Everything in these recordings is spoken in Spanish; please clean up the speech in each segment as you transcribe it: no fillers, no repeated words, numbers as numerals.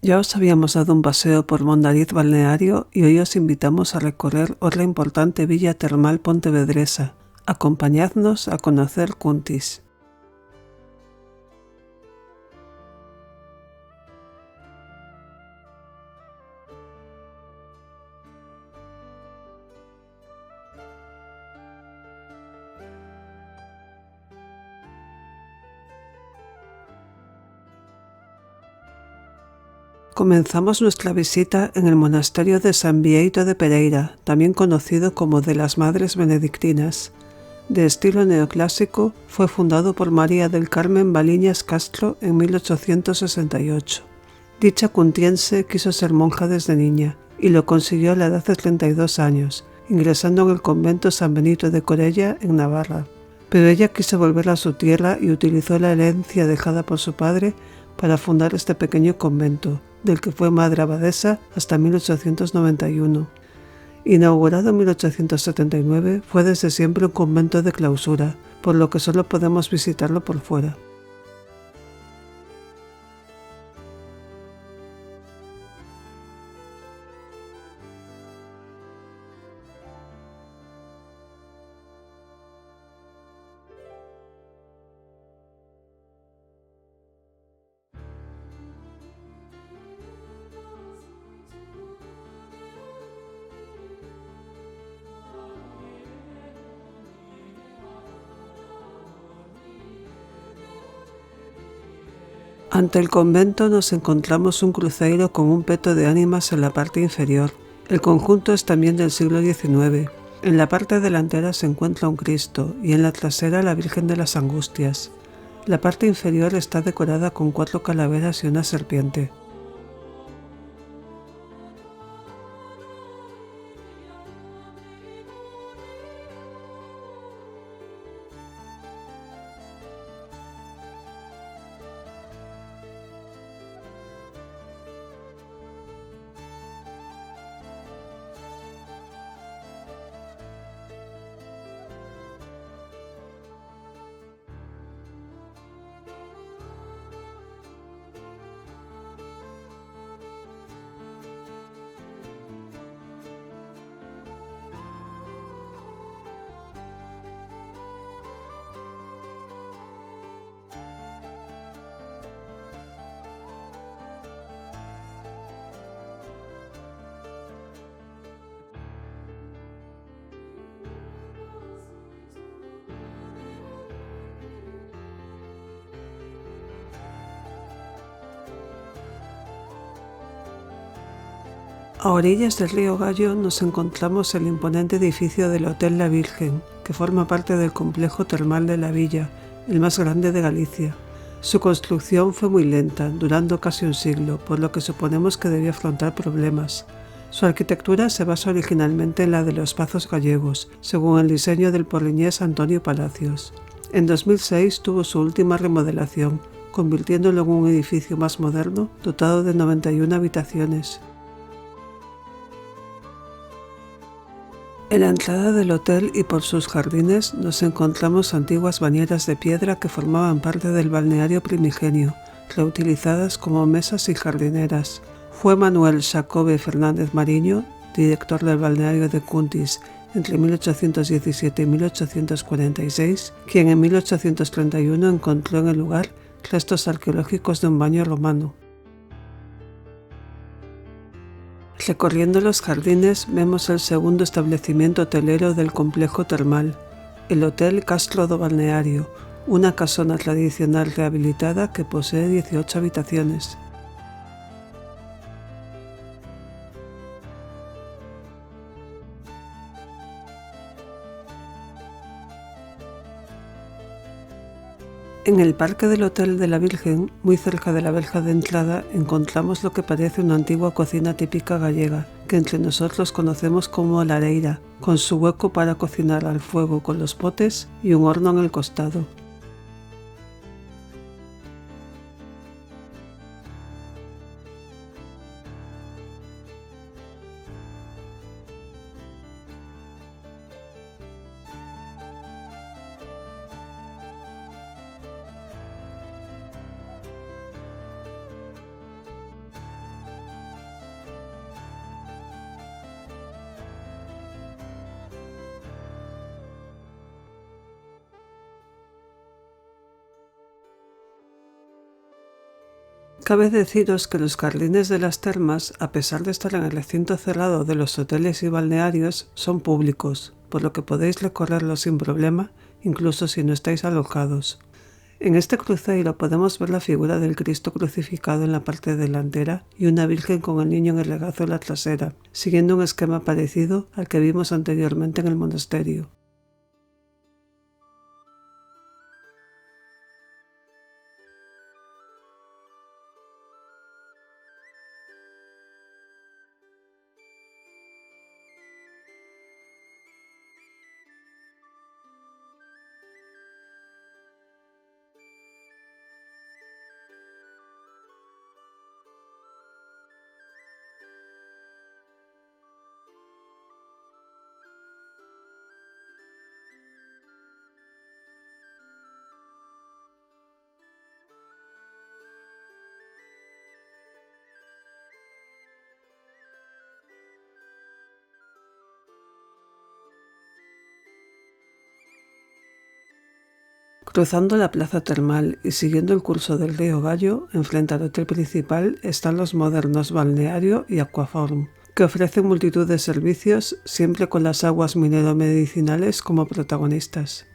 Ya os habíamos dado un paseo por Mondariz balneario y hoy os invitamos a recorrer otra importante villa termal pontevedresa. Acompañadnos a conocer Cuntis. Comenzamos nuestra visita en el monasterio de San Bieito de Pereira, también conocido como de las Madres Benedictinas. De estilo neoclásico, fue fundado por María del Carmen Baliñas Castro en 1868. Dicha cuntiense quiso ser monja desde niña y lo consiguió a la edad de 32 años, ingresando en el convento San Benito de Corella en Navarra. Pero ella quiso volver a su tierra y utilizó la herencia dejada por su padre para fundar este pequeño convento, del que fue madre abadesa hasta 1891. Inaugurado en 1879, fue desde siempre un convento de clausura, por lo que solo podemos visitarlo por fuera. Ante el convento nos encontramos un cruceiro con un peto de ánimas en la parte inferior. El conjunto es también del siglo XIX. En la parte delantera se encuentra un Cristo y en la trasera la Virgen de las Angustias. La parte inferior está decorada con 4 calaveras y una serpiente. A orillas del río Gallo nos encontramos el imponente edificio del Hotel La Virgen, que forma parte del complejo termal de la villa, el más grande de Galicia. Su construcción fue muy lenta, durando casi un siglo, por lo que suponemos que debió afrontar problemas. Su arquitectura se basa originalmente en la de los Pazos gallegos, según el diseño del porriñés Antonio Palacios. En 2006 tuvo su última remodelación, convirtiéndolo en un edificio más moderno, dotado de 91 habitaciones. En la entrada del hotel y por sus jardines nos encontramos antiguas bañeras de piedra que formaban parte del balneario primigenio, reutilizadas como mesas y jardineras. Fue Manuel Xacobe Fernández Mariño, director del balneario de Cuntis entre 1817 y 1846, quien en 1831 encontró en el lugar restos arqueológicos de un baño romano. Recorriendo los jardines vemos el segundo establecimiento hotelero del complejo termal, el Hotel Castro do Balneario, una casona tradicional rehabilitada que posee 18 habitaciones. En el parque del Hotel de la Virgen, muy cerca de la verja de entrada, encontramos lo que parece una antigua cocina típica gallega, que entre nosotros conocemos como lareira, con su hueco para cocinar al fuego con los potes y un horno en el costado. Cabe deciros que los jardines de las termas, a pesar de estar en el recinto cerrado de los hoteles y balnearios, son públicos, por lo que podéis recorrerlos sin problema, incluso si no estáis alojados. En este crucero podemos ver la figura del Cristo crucificado en la parte delantera y una Virgen con el niño en el regazo en la trasera, siguiendo un esquema parecido al que vimos anteriormente en el monasterio. Cruzando la plaza termal y siguiendo el curso del río Gallo, enfrente al hotel principal están los modernos balneario y aquaform, que ofrecen multitud de servicios, siempre con las aguas minero-medicinales como protagonistas.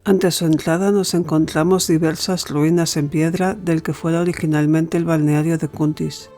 Ante su entrada nos encontramos diversas ruinas en piedra del que fuera originalmente el balneario de Cuntis.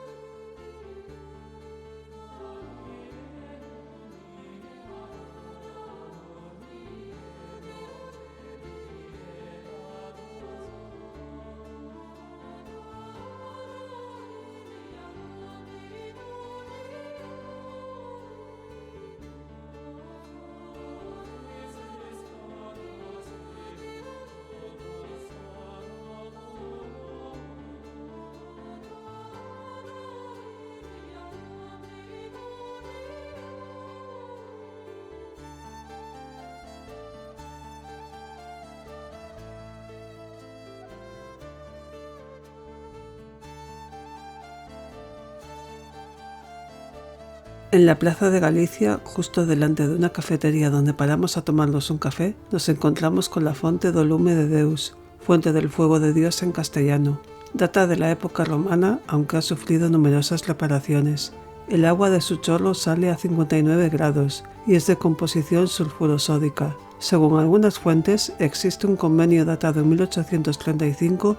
En la Plaza de Galicia, justo delante de una cafetería donde paramos a tomarnos un café, nos encontramos con la Fonte do Lume de Deus, fuente del fuego de Dios en castellano. Data de la época romana, aunque ha sufrido numerosas reparaciones. El agua de su chorro sale a 59 grados y es de composición sulfurosódica. Según algunas fuentes, existe un convenio datado en 1835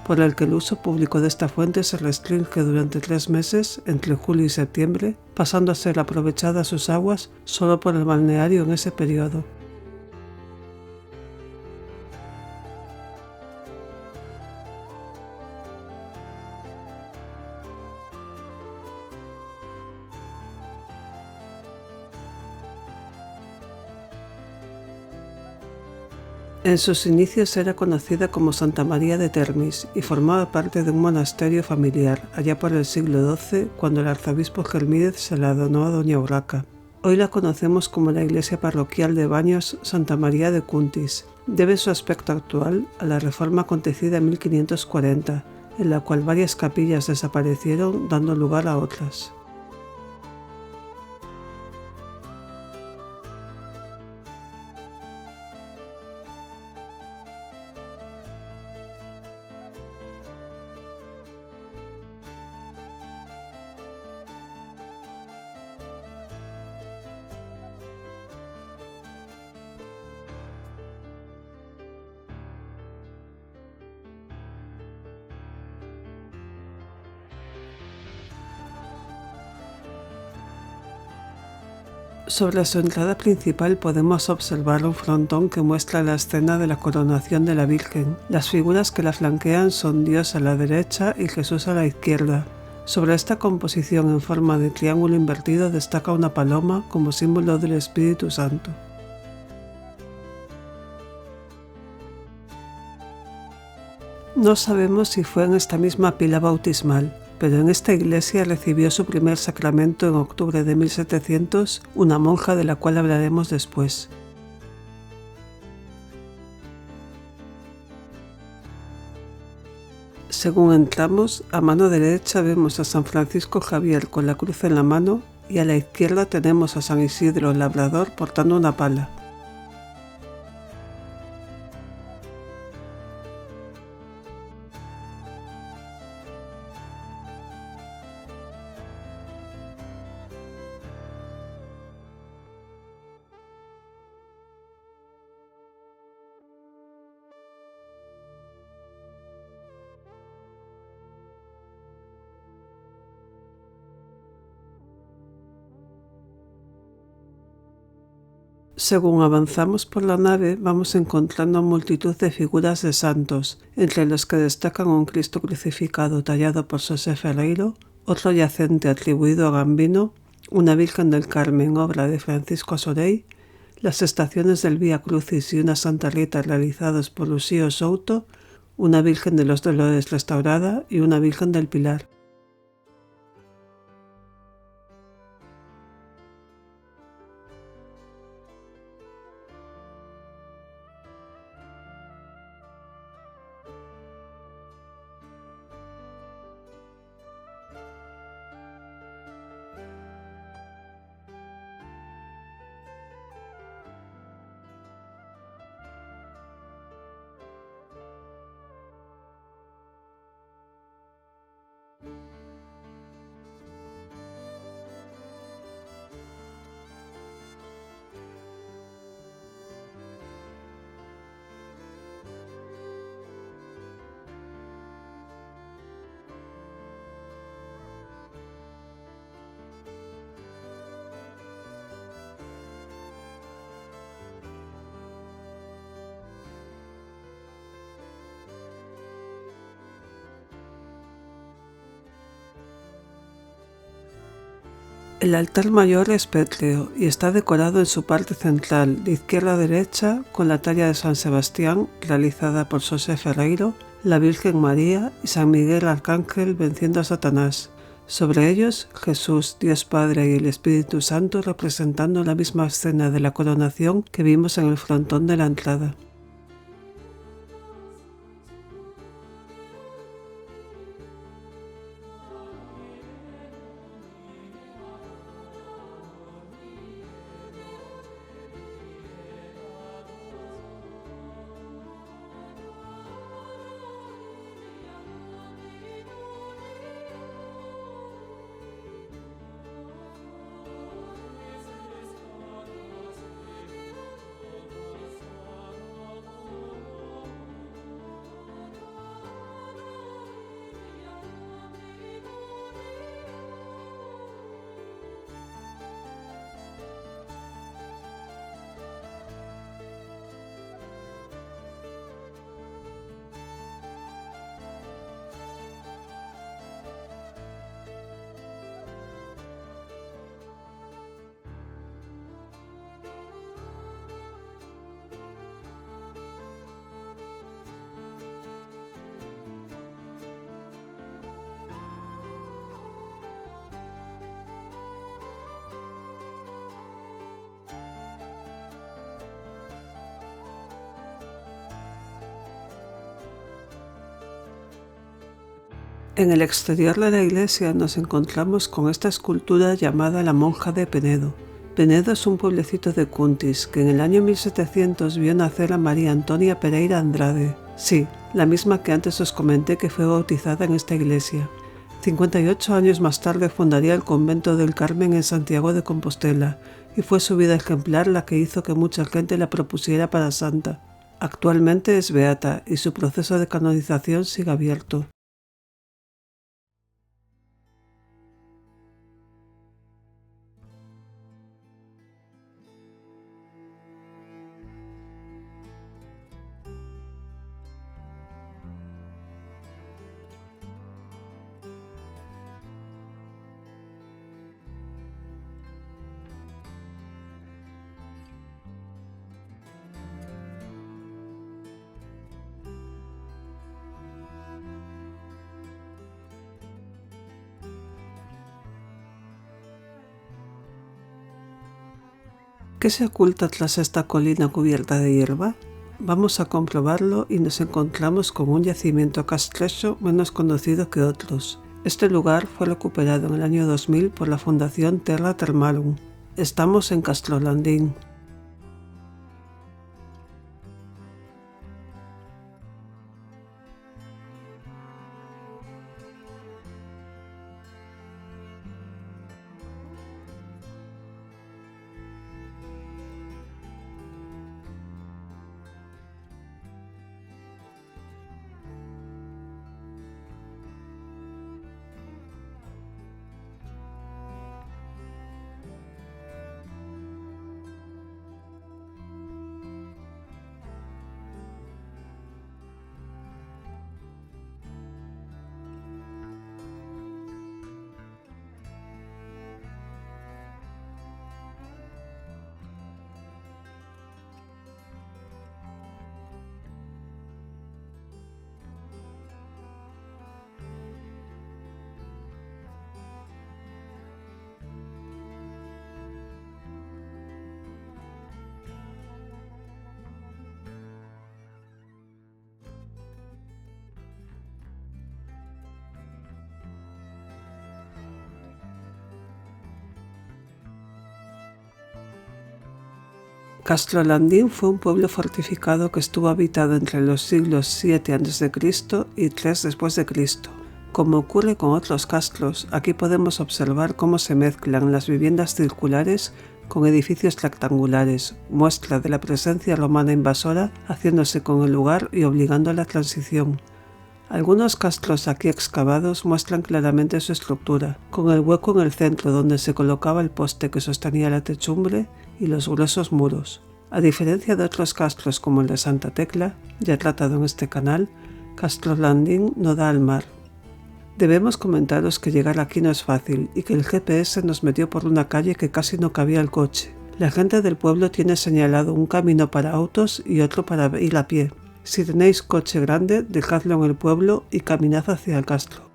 por el que el uso público de esta fuente se restringe durante 3 meses, entre julio y septiembre, pasando a ser aprovechadas sus aguas solo por el balneario en ese periodo. En sus inicios era conocida como Santa María de Termis y formaba parte de un monasterio familiar allá por el siglo XII, cuando el arzobispo Germídez se la donó a doña Urraca. Hoy la conocemos como la iglesia parroquial de Baños Santa María de Cuntis. Debe su aspecto actual a la reforma acontecida en 1540, en la cual varias capillas desaparecieron dando lugar a otras. Sobre su entrada principal podemos observar un frontón que muestra la escena de la coronación de la Virgen. Las figuras que la flanquean son Dios a la derecha y Jesús a la izquierda. Sobre esta composición en forma de triángulo invertido destaca una paloma como símbolo del Espíritu Santo. No sabemos si fue en esta misma pila bautismal, pero en esta iglesia recibió su primer sacramento en octubre de 1700 una monja de la cual hablaremos después. Según entramos, a mano derecha vemos a San Francisco Javier con la cruz en la mano y a la izquierda tenemos a San Isidro el Labrador portando una pala. Según avanzamos por la nave vamos encontrando multitud de figuras de santos, entre los que destacan un Cristo crucificado tallado por José Ferreiro, otro yacente atribuido a Gambino, una Virgen del Carmen obra de Francisco Sorey, las estaciones del Vía Crucis y una Santa Rita realizados por Lucio Souto, una Virgen de los Dolores restaurada y una Virgen del Pilar. El altar mayor es pétreo y está decorado en su parte central, de izquierda a derecha, con la talla de San Sebastián, realizada por José Ferreiro, la Virgen María y San Miguel Arcángel venciendo a Satanás. Sobre ellos, Jesús, Dios Padre y el Espíritu Santo representando la misma escena de la coronación que vimos en el frontón de la entrada. En el exterior de la iglesia nos encontramos con esta escultura llamada la Monja de Penedo. Penedo es un pueblecito de Cuntis que en el año 1700 vio nacer a María Antonia Pereira Andrade. Sí, la misma que antes os comenté que fue bautizada en esta iglesia. 58 años más tarde fundaría el convento del Carmen en Santiago de Compostela y fue su vida ejemplar la que hizo que mucha gente la propusiera para santa. Actualmente es beata y su proceso de canonización sigue abierto. ¿Qué se oculta tras esta colina cubierta de hierba? Vamos a comprobarlo y nos encontramos con un yacimiento castreso menos conocido que otros. Este lugar fue recuperado en el año 2000 por la Fundación Terra Thermalum. Estamos en Castrolandín. Castrolandín fue un pueblo fortificado que estuvo habitado entre los siglos 7 a.C. y 3 después de Cristo. Como ocurre con otros castros, aquí podemos observar cómo se mezclan las viviendas circulares con edificios rectangulares, muestra de la presencia romana invasora haciéndose con el lugar y obligando a la transición. Algunos castros aquí excavados muestran claramente su estructura, con el hueco en el centro donde se colocaba el poste que sostenía la techumbre y los gruesos muros. A diferencia de otros castros como el de Santa Tecla, ya tratado en este canal, Castrolandín no da al mar. Debemos comentaros que llegar aquí no es fácil y que el GPS nos metió por una calle que casi no cabía el coche. La gente del pueblo tiene señalado un camino para autos y otro para ir a pie. Si tenéis coche grande, dejadlo en el pueblo y caminad hacia el castro.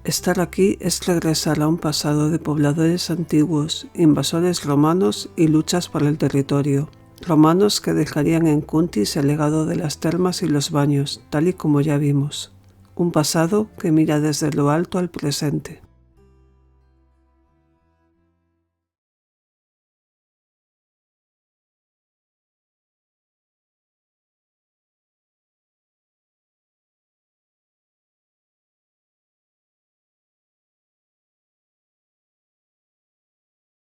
Estar aquí es regresar a un pasado de pobladores antiguos, invasores romanos y luchas por el territorio. Romanos que dejarían en Cuntis el legado de las termas y los baños, tal y como ya vimos. Un pasado que mira desde lo alto al presente.